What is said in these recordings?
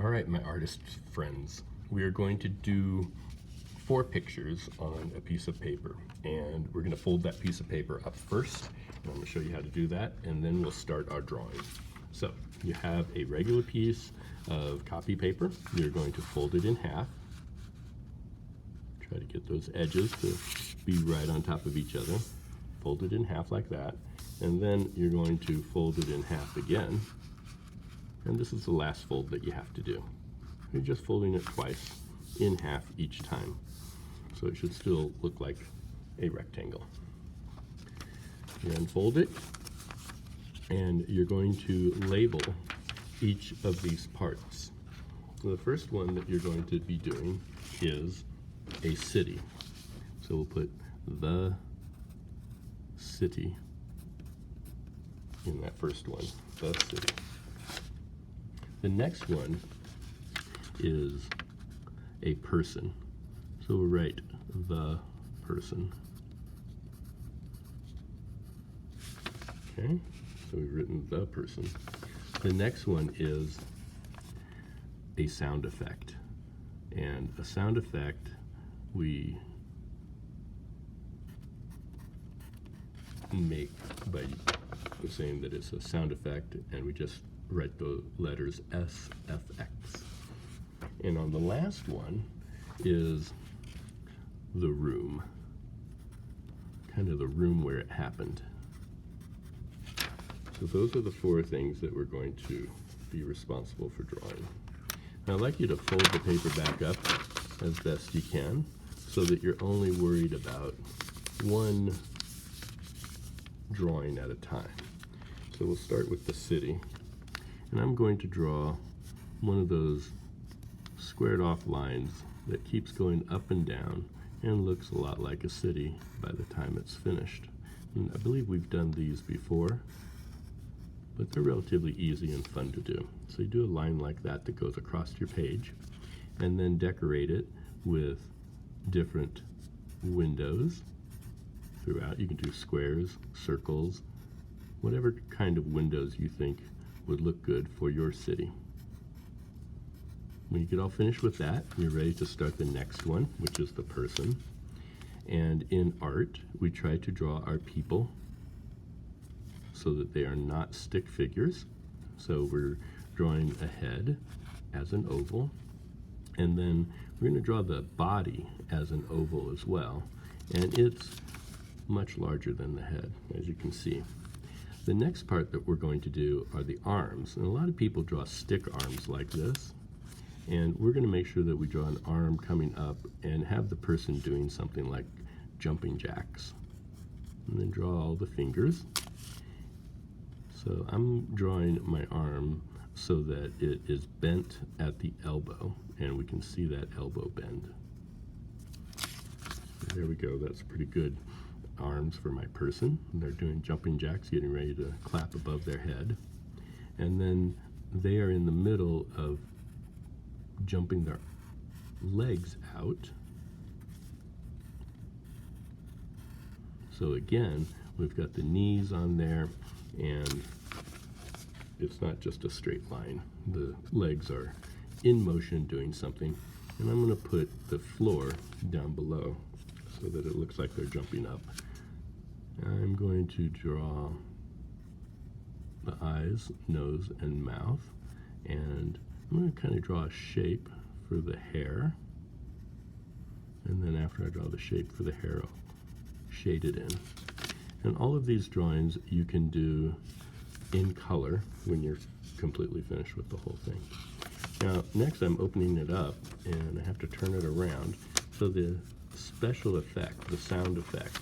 All right, my artist friends, we are going to do 4 pictures on a piece of paper, and we're going to fold that piece of paper up first, and I'm going to show you how to do that, and then we'll start our drawing. So you have a regular piece of copy paper. You're going to fold it in half. Try to get those edges to be right on top of each other. Fold it in half like that, and then you're going to fold it in half again. And this is the last fold that you have to do. You're just folding it twice in half each time. So it should still look like a rectangle. You unfold it, and you're going to label each of these parts. So the first one that you're going to be doing is a city. So we'll put the city in that first one, the city. The next one is a person. So we'll write the person. Okay, so we've written the person. The next one is a sound effect. And a sound effect, we make by saying that it's a sound effect, and we just write the letters SFX. And on the last one is the room, kind of the room where it happened. So those are the 4 things that we're going to be responsible for drawing. Now I'd like you to fold the paper back up as best you can so that you're only worried about one drawing at a time. So we'll start with the city. And I'm going to draw one of those squared off lines that keeps going up and down and looks a lot like a city by the time it's finished. And I believe we've done these before, but they're relatively easy and fun to do. So you do a line like that that goes across your page, and then decorate it with different windows throughout. You can do squares, circles, whatever kind of windows you think would look good for your city. When you get all finished with that, you're ready to start the next one, which is the person. And in art, we try to draw our people so that they are not stick figures. So we're drawing a head as an oval, and then we're going to draw the body as an oval as well. And it's much larger than the head, as you can see. The next part that we're going to do are the arms. And a lot of people draw stick arms like this. And we're going to make sure that we draw an arm coming up and have the person doing something like jumping jacks. And then draw all the fingers. So I'm drawing my arm so that it is bent at the elbow, and we can see that elbow bend. There we go, that's pretty good arms for my person. They're doing jumping jacks, getting ready to clap above their head. And then they are in the middle of jumping their legs out. So again, we've got the knees on there, and it's not just a straight line. The legs are in motion doing something. And I'm going to put the floor down below so that it looks like they're jumping up. I'm going to draw the eyes, nose, and mouth, and I'm going to kind of draw a shape for the hair, and then after I draw the shape for the hair, I'll shade it in. And all of these drawings you can do in color when you're completely finished with the whole thing. Now, next I'm opening it up, and I have to turn it around, so the special effect, the sound effect,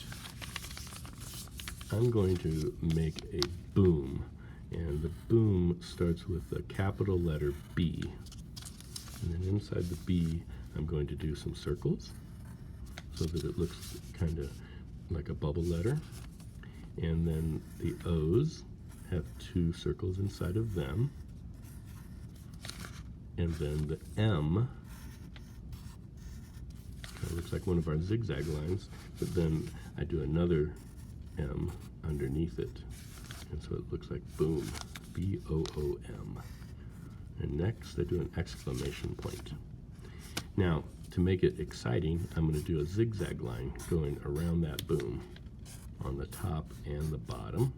I'm going to make a boom, and the boom starts with the capital letter B. And then inside the B, I'm going to do some circles so that it looks kind of like a bubble letter. And then the O's have 2 circles inside of them. And then the M kind of looks like one of our zigzag lines, but then I do another M underneath it, and so it looks like boom, B-O-O-M. And next, I do an exclamation point. Now, to make it exciting, I'm going to do a zigzag line going around that boom on the top and the bottom.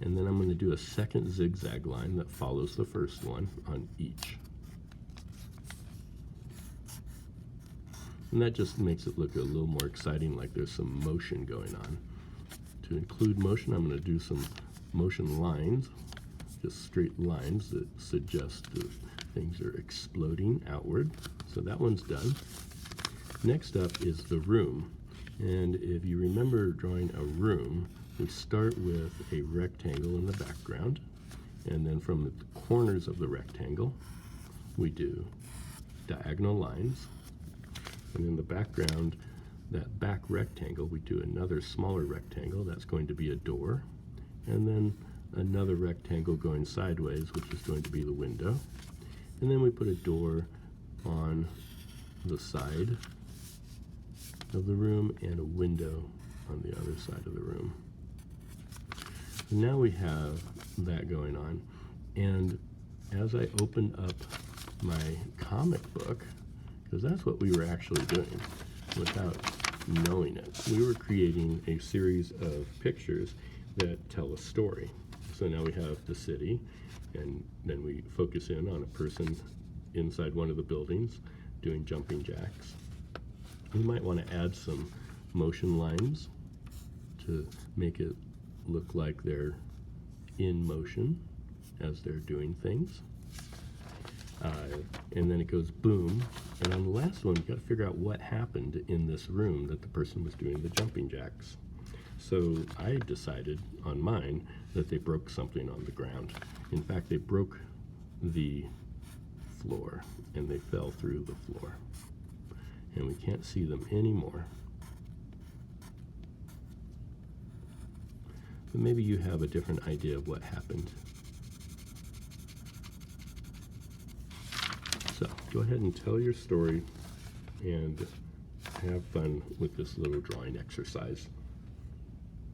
And then I'm going to do a second zigzag line that follows the first one on each. And that just makes it look a little more exciting, like there's some motion going on. To include motion, I'm going to do some motion lines, just straight lines that suggest that things are exploding outward. So that one's done. Next up is the room. And if you remember drawing a room, we start with a rectangle in the background, and then from the corners of the rectangle, we do diagonal lines. And in the background, that back rectangle, we do another smaller rectangle. That's going to be a door. And then another rectangle going sideways, which is going to be the window. And then we put a door on the side of the room and a window on the other side of the room. And now we have that going on. And as I open up my comic book, because that's what we were actually doing without knowing it. We were creating a series of pictures that tell a story. So now we have the city, and then we focus in on a person inside one of the buildings doing jumping jacks. You might want to add some motion lines to make it look like they're in motion as they're doing things. And then it goes boom. And on the last one, you've got to figure out what happened in this room that the person was doing the jumping jacks. So I decided on mine that they broke something on the ground. In fact, they broke the floor and they fell through the floor. And we can't see them anymore. But maybe you have a different idea of what happened. So go ahead and tell your story and have fun with this little drawing exercise.